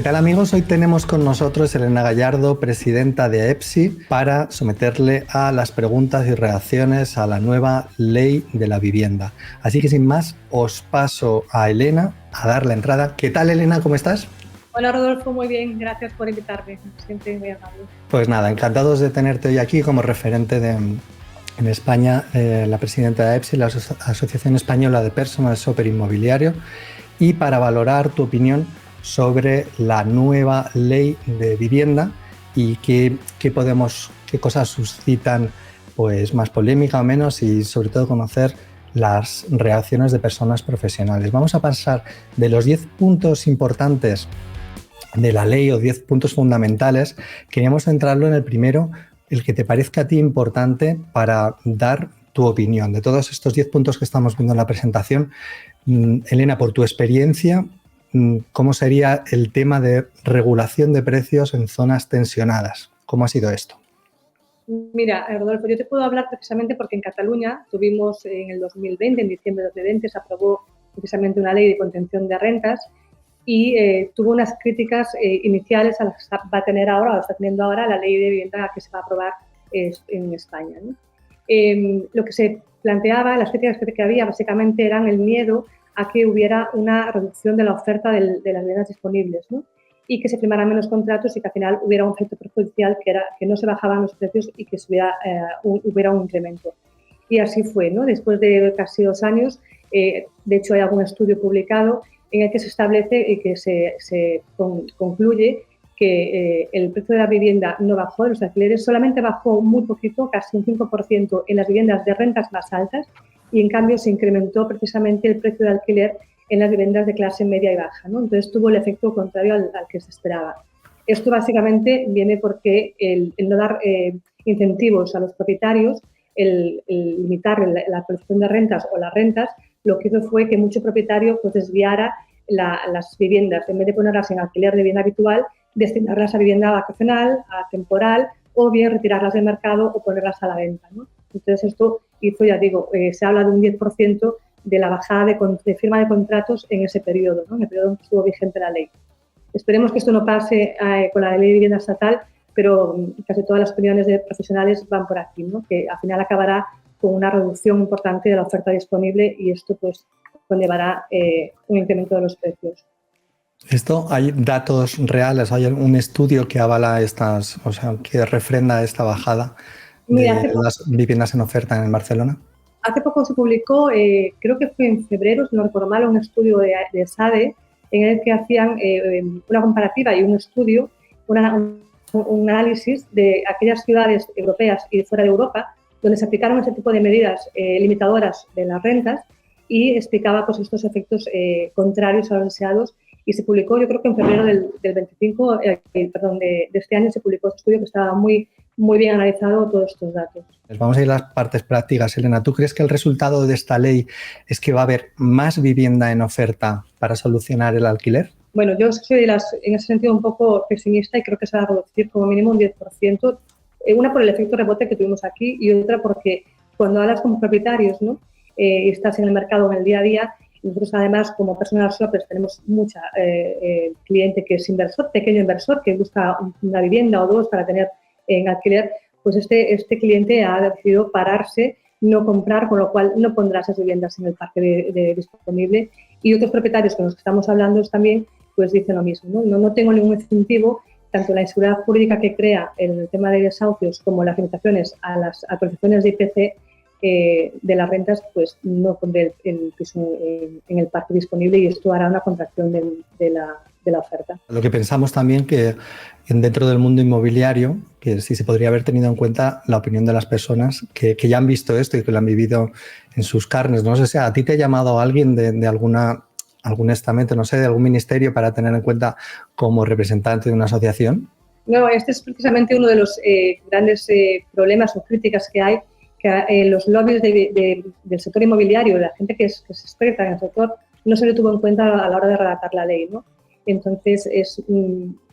¿Qué tal, amigos? Hoy tenemos con nosotros Elena Gallardo, presidenta de AEPSI, para someterle a las preguntas y reacciones a la nueva ley de la vivienda. Así que sin más, os paso a Elena a dar la entrada. ¿Qué tal, Elena? ¿Cómo estás? Hola Rodolfo, muy bien, gracias por invitarme, siempre muy amable. Pues nada, encantados de tenerte hoy aquí como referente en España, la presidenta de AEPSI, la Asociación Española de Personal Shopper Inmobiliario, y para valorar tu opinión sobre la nueva ley de vivienda y qué cosas suscitan pues más polémica o menos, y sobre todo conocer las reacciones de personas profesionales. Vamos a pasar de los 10 puntos importantes de la ley o 10 puntos fundamentales. Queríamos centrarlo en el primero, el que te parezca a ti importante para dar tu opinión. De todos estos 10 puntos que estamos viendo en la presentación, Elena, por tu experiencia, ¿cómo sería el tema de regulación de precios en zonas tensionadas? ¿Cómo ha sido esto? Mira, Rodolfo, yo te puedo hablar precisamente porque en Cataluña tuvimos en el 2020, en diciembre de 2020, se aprobó precisamente una ley de contención de rentas y tuvo unas críticas iniciales a las que va a tener ahora, o está teniendo ahora la ley de vivienda que se va a aprobar en España, ¿no? Lo que se planteaba, las críticas que había básicamente eran el miedo a que hubiera una reducción de la oferta de las viviendas disponibles, ¿no? Y que se firmaran menos contratos y que al final hubiera un efecto perjudicial, que era que no se bajaban los precios y que hubiera un incremento. Y así fue, ¿no? Después de casi 2 años, de hecho hay algún estudio publicado en el que se establece y que se concluye que el precio de la vivienda no bajó, de los alquileres solamente bajó muy poquito, casi un 5% en las viviendas de rentas más altas, y en cambio se incrementó precisamente el precio de alquiler en las viviendas de clase media y baja, ¿no? Entonces tuvo el efecto contrario al que se esperaba. Esto básicamente viene porque el no dar incentivos a los propietarios, el limitar la actualización de rentas o las rentas, lo que hizo fue que mucho propietario pues desviara las viviendas, en vez de ponerlas en alquiler de vivienda habitual, destinarlas a vivienda vacacional, a temporal, o bien retirarlas del mercado o ponerlas a la venta, ¿no? Entonces esto hizo, ya digo, se habla de un 10% de la bajada de firma de contratos en ese periodo, ¿no? En el periodo en que estuvo vigente la ley. Esperemos que esto no pase con la ley de vivienda estatal, pero casi todas las opiniones de profesionales van por aquí, ¿no? Que al final acabará con una reducción importante de la oferta disponible y esto pues conllevará un incremento de los precios. ¿Esto hay datos reales? ¿Hay un estudio que avala que refrenda esta bajada Mira, de las viviendas en oferta en Barcelona? Hace poco se publicó, creo que fue en febrero, si no recuerdo mal, un estudio de SADE en el que hacían una comparativa y un estudio, un análisis de aquellas ciudades europeas y fuera de Europa donde se aplicaron este tipo de medidas limitadoras de las rentas, y explicaba pues estos efectos contrarios a los deseados, y se publicó, yo creo que en febrero del 25, perdón, de este año se publicó este estudio que estaba muy bien analizado todos estos datos. Pues vamos a ir a las partes prácticas. Elena, ¿tú crees que el resultado de esta ley es que va a haber más vivienda en oferta para solucionar el alquiler? Bueno, yo soy en ese sentido un poco pesimista y creo que se va a reducir como mínimo un 10%. Una por el efecto rebote que tuvimos aquí y otra porque cuando hablas con propietarios, ¿no? Y estás en el mercado en el día a día, nosotros además como personal shoppers tenemos mucha cliente que es inversor, pequeño inversor, que busca una vivienda o dos para tener en alquiler, pues este cliente ha decidido pararse, no comprar, con lo cual no pondrá esas viviendas en el parque disponible. Y otros propietarios con los que estamos hablando también pues dicen lo mismo, ¿no? No tengo ningún incentivo, tanto la inseguridad jurídica que crea el tema de desahucios como las limitaciones a las actualizaciones de IPC de las rentas, pues no pondré el piso en el parque disponible, y esto hará una contracción de la oferta. Lo que pensamos también que dentro del mundo inmobiliario, que sí se podría haber tenido en cuenta la opinión de las personas que ya han visto esto y que lo han vivido en sus carnes. No sé si a ti te ha llamado alguien de algún estamento, no sé, de algún ministerio para tener en cuenta como representante de una asociación. No, este es precisamente uno de los grandes problemas o críticas que hay, que los lobbies del sector inmobiliario, la gente que es experta en el sector, no se le tuvo en cuenta a la hora de redactar la ley, ¿no? Entonces es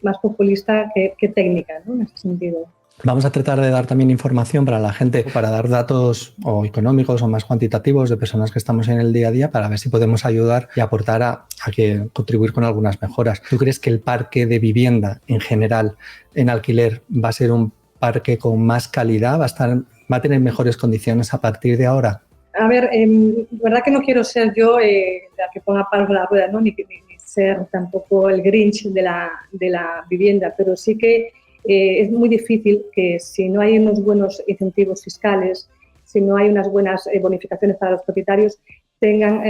más populista que técnica, ¿no? En ese sentido. Vamos a tratar de dar también información para la gente, para dar datos o económicos o más cuantitativos de personas que estamos en el día a día para ver si podemos ayudar y aportar a que contribuir con algunas mejoras. ¿Tú crees que el parque de vivienda en general en alquiler va a ser un parque con más calidad? ¿Va a tener mejores condiciones a partir de ahora? A ver, verdad que no quiero ser yo la que ponga palos a la rueda, ¿no? ni ser tampoco el Grinch de la vivienda, pero sí que es muy difícil que si no hay unos buenos incentivos fiscales, si no hay unas buenas bonificaciones para los propietarios, tengan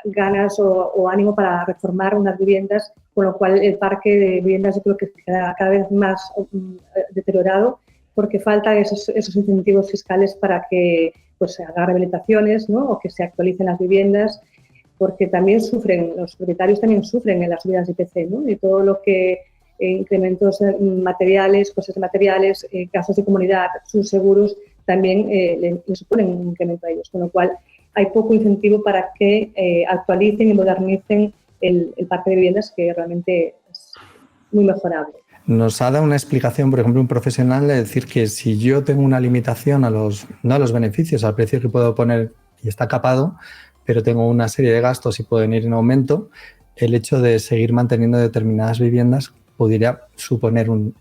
ganas o ánimo para reformar unas viviendas, con lo cual el parque de viviendas yo creo que queda cada vez más deteriorado porque faltan esos incentivos fiscales para que pues, se hagan rehabilitaciones, ¿no? O que se actualicen las viviendas, porque también los propietarios también sufren en las subidas de IPC, ¿no? Y todo lo que incrementos materiales, costes de materiales, gastos de comunidad, sus seguros, también le suponen un incremento a ellos, con lo cual hay poco incentivo para que actualicen y modernicen el parque de viviendas, que realmente es muy mejorable. Nos ha dado una explicación, por ejemplo, un profesional de decir que si yo tengo una limitación no a los beneficios, al precio que puedo poner y está capado, pero tengo una serie de gastos y pueden ir en aumento, el hecho de seguir manteniendo determinadas viviendas podría suponer un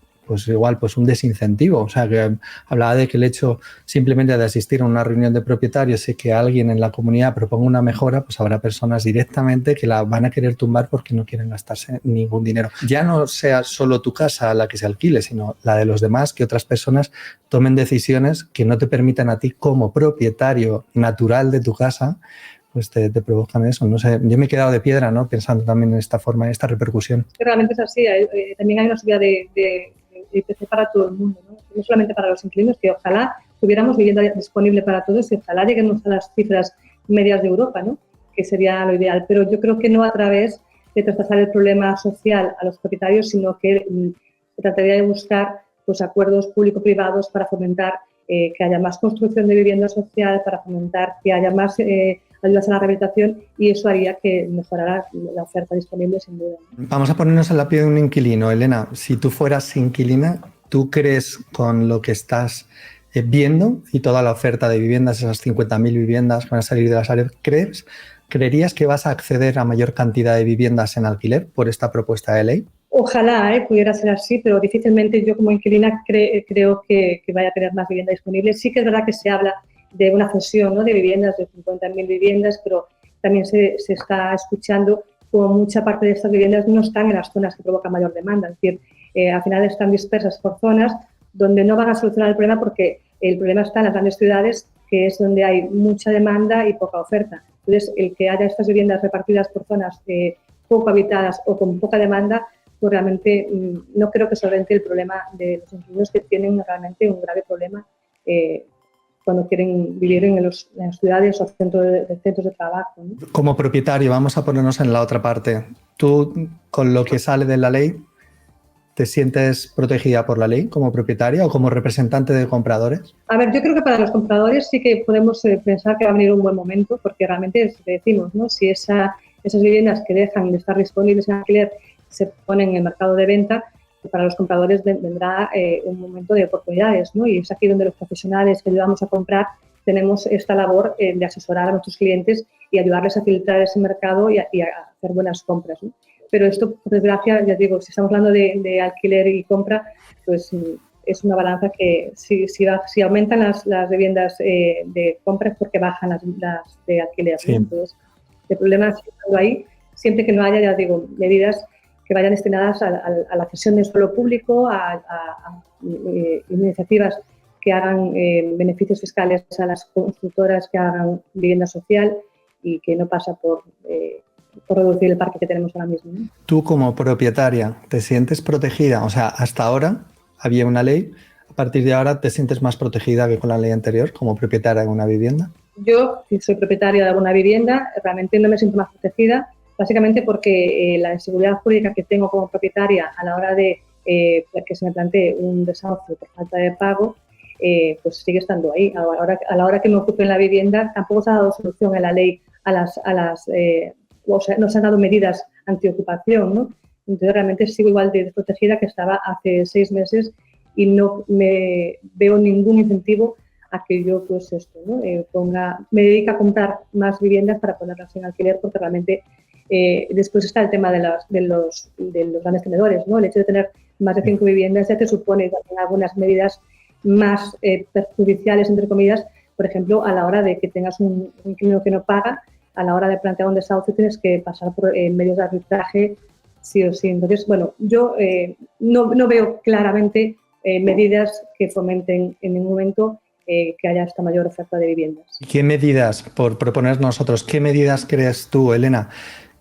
desincentivo. O sea, que hablaba de que el hecho simplemente de asistir a una reunión de propietarios y que alguien en la comunidad proponga una mejora, pues habrá personas directamente que la van a querer tumbar porque no quieren gastarse ningún dinero. Ya no sea solo tu casa la que se alquile, sino la de los demás, que otras personas tomen decisiones que no te permitan a ti como propietario natural de tu casa pues te provocan eso. No sé, yo me he quedado de piedra, ¿no? Pensando también en esta forma, en esta repercusión. Realmente es así. También hay una subida de IPC para todo el mundo, ¿no? Solamente para los inquilinos, que ojalá tuviéramos vivienda disponible para todos y ojalá lleguemos a las cifras medias de Europa, ¿no? Que sería lo ideal. Pero yo creo que no a través de traspasar el problema social a los propietarios, sino que se trataría de buscar pues, acuerdos público-privados para fomentar que haya más construcción de vivienda social, para fomentar que haya más ayudas a la rehabilitación y eso haría que mejorara la oferta disponible sin duda. Vamos a ponernos en la piel de un inquilino. Elena, si tú fueras inquilina, ¿tú crees con lo que estás viendo y toda la oferta de viviendas, esas 50.000 viviendas que van a salir de las áreas, creerías que vas a acceder a mayor cantidad de viviendas en alquiler por esta propuesta de ley? Ojalá pudiera ser así, pero difícilmente yo como inquilina creo que vaya a tener más vivienda disponible. Sí que es verdad que se habla de una cesión, ¿no? De viviendas, de 50.000 viviendas, pero también se está escuchando como mucha parte de estas viviendas no están en las zonas que provocan mayor demanda. Es decir, al final están dispersas por zonas donde no van a solucionar el problema porque el problema está en las grandes ciudades, que es donde hay mucha demanda y poca oferta. Entonces, el que haya estas viviendas repartidas por zonas poco habitadas o con poca demanda, pues realmente no creo que solvente el problema de los inquilinos que tienen realmente un grave problema cuando quieren vivir en las ciudades o centros de trabajo, ¿no? Como propietario, vamos a ponernos en la otra parte. Tú, con lo que sale de la ley, ¿te sientes protegida por la ley como propietaria o como representante de compradores? A ver, yo creo que para los compradores sí que podemos pensar que va a venir un buen momento porque realmente es lo que decimos, ¿no? Si esas viviendas que dejan de estar disponibles en alquiler se ponen en el mercado de venta, para los compradores vendrá un momento de oportunidades, ¿no? Y es aquí donde los profesionales que ayudamos a comprar tenemos esta labor de asesorar a nuestros clientes y ayudarles a filtrar ese mercado y a hacer buenas compras, ¿no? Pero esto, por desgracia, ya digo, si estamos hablando de alquiler y compra, pues es una balanza que si aumentan las viviendas de compra es porque bajan las de alquiler, ¿no? Sí. Entonces, el problema sigue estando ahí, siempre que no haya, ya digo, medidas que vayan destinadas a la cesión de suelo público, a iniciativas que hagan beneficios fiscales a las constructoras que hagan vivienda social y que no pasa por reducir el parque que tenemos ahora mismo, ¿no? Tú como propietaria, ¿te sientes protegida? O sea, hasta ahora había una ley, a partir de ahora te sientes más protegida que con la ley anterior como propietaria de una vivienda. Yo, si soy propietaria de alguna vivienda, realmente no me siento más protegida, básicamente porque la inseguridad jurídica que tengo como propietaria a la hora de que se me plantee un desahucio por falta de pago, pues sigue estando ahí. A la hora que me ocupe en la vivienda, tampoco se ha dado solución en la ley o sea, no se han dado medidas antiocupación, ¿no? Entonces realmente sigo igual de desprotegida que estaba hace 6 meses y no me veo ningún incentivo a que yo pues esto, ¿no? Me dedique a comprar más viviendas para ponerlas en alquiler, porque realmente después está el tema de los grandes tenedores, ¿no? El hecho de tener más de 5 viviendas ya te supone también algunas medidas más perjudiciales, entre comillas, por ejemplo, a la hora de que tengas un inquilino que no paga, a la hora de plantear un desahucio tienes que pasar por medios de arbitraje sí o sí. Entonces, bueno, yo no veo claramente medidas que fomenten en ningún momento que haya esta mayor oferta de viviendas. ¿Qué medidas, por proponer nosotros, qué medidas crees tú, Elena,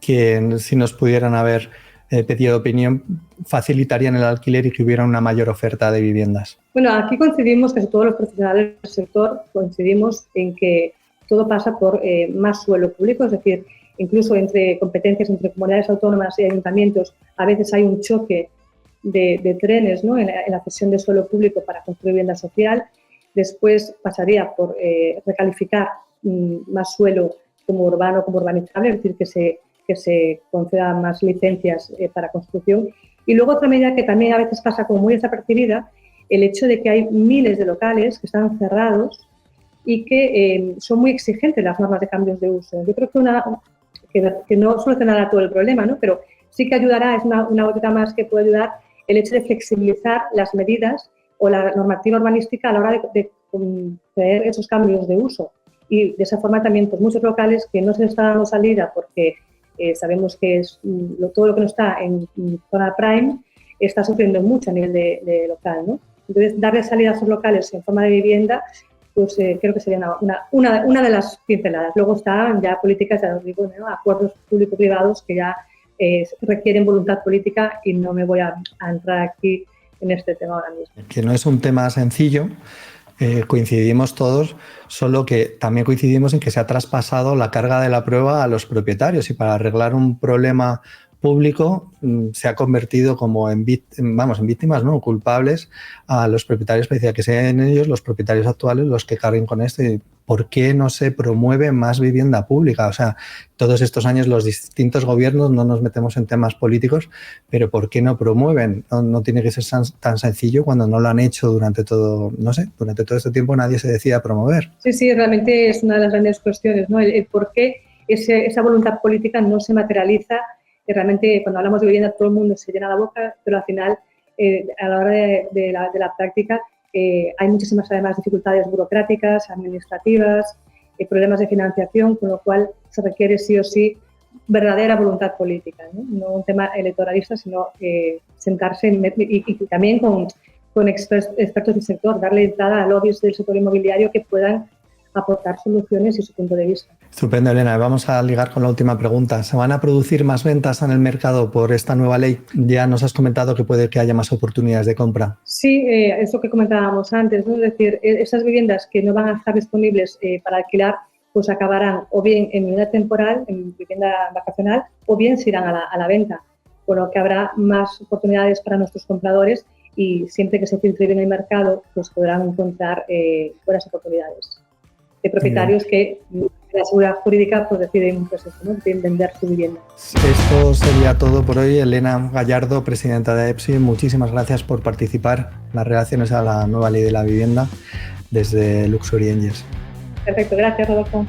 que si nos pudieran haber pedido opinión, facilitarían el alquiler y que hubiera una mayor oferta de viviendas? Bueno, aquí coincidimos, casi todos los profesionales del sector coincidimos en que todo pasa por más suelo público, es decir, incluso entre competencias entre comunidades autónomas y ayuntamientos, a veces hay un choque de trenes, ¿no? en la cesión de suelo público para construir vivienda social. Después pasaría por recalificar más suelo como urbano, como urbanizable, es decir, que se concedan más licencias para construcción. Y luego otra medida que también a veces pasa como muy desapercibida, el hecho de que hay miles de locales que están cerrados y que son muy exigentes las normas de cambios de uso. Yo creo que no solucionará todo el problema, ¿no? Pero sí que ayudará, es una gotita más que puede ayudar el hecho de flexibilizar las medidas o la normativa urbanística a la hora de conceder esos cambios de uso. Y de esa forma también pues, muchos locales que no se les está dando salida porque sabemos que es todo lo que no está en zona prime está sufriendo mucho a nivel de local, ¿no? Entonces, darle salida a esos locales en forma de vivienda, pues creo que sería una de las pinceladas. Luego están ya políticas, ya os digo, ¿no? Acuerdos público-privados que ya requieren voluntad política y no me voy a entrar aquí en este tema ahora mismo. Que no es un tema sencillo, coincidimos todos, solo que también coincidimos en que se ha traspasado la carga de la prueba a los propietarios y para arreglar un problema público se ha convertido como en víctimas, ¿no? Culpables a los propietarios, parecía que sean ellos, los propietarios actuales, los que carguen con esto. Y ¿por qué no se promueve más vivienda pública? O sea, todos estos años los distintos gobiernos, no nos metemos en temas políticos, pero ¿por qué no promueven? No tiene que ser tan sencillo cuando no lo han hecho durante todo este tiempo nadie se decide a promover. Sí, realmente es una de las grandes cuestiones, ¿no? El por qué esa voluntad política no se materializa. Que realmente cuando hablamos de vivienda todo el mundo se llena la boca, pero al final a la hora de la práctica hay muchísimas además dificultades burocráticas, administrativas, problemas de financiación, con lo cual se requiere sí o sí verdadera voluntad política, no un tema electoralista, sino sentarse y también con expertos del sector, darle entrada a lobbies del sector inmobiliario que puedan aportar soluciones y su punto de vista. Estupendo, Elena. Vamos a ligar con la última pregunta. ¿Se van a producir más ventas en el mercado por esta nueva ley? Ya nos has comentado que puede que haya más oportunidades de compra. Sí, eso que comentábamos antes, ¿no? Es decir, esas viviendas que no van a estar disponibles para alquilar, pues acabarán o bien en vivienda temporal, en vivienda vacacional, o bien se irán a la venta, por lo que habrá más oportunidades para nuestros compradores y siempre que se filtre bien el mercado, pues podrán encontrar buenas oportunidades de propietarios que la seguridad jurídica pues deciden, pues eso, ¿no? Deciden vender su vivienda. Esto sería todo por hoy. Elena Gallardo, presidenta de EPSI, muchísimas gracias por participar en las relaciones a la nueva ley de la vivienda desde Luxury Angels. Perfecto, gracias, Rodolfo.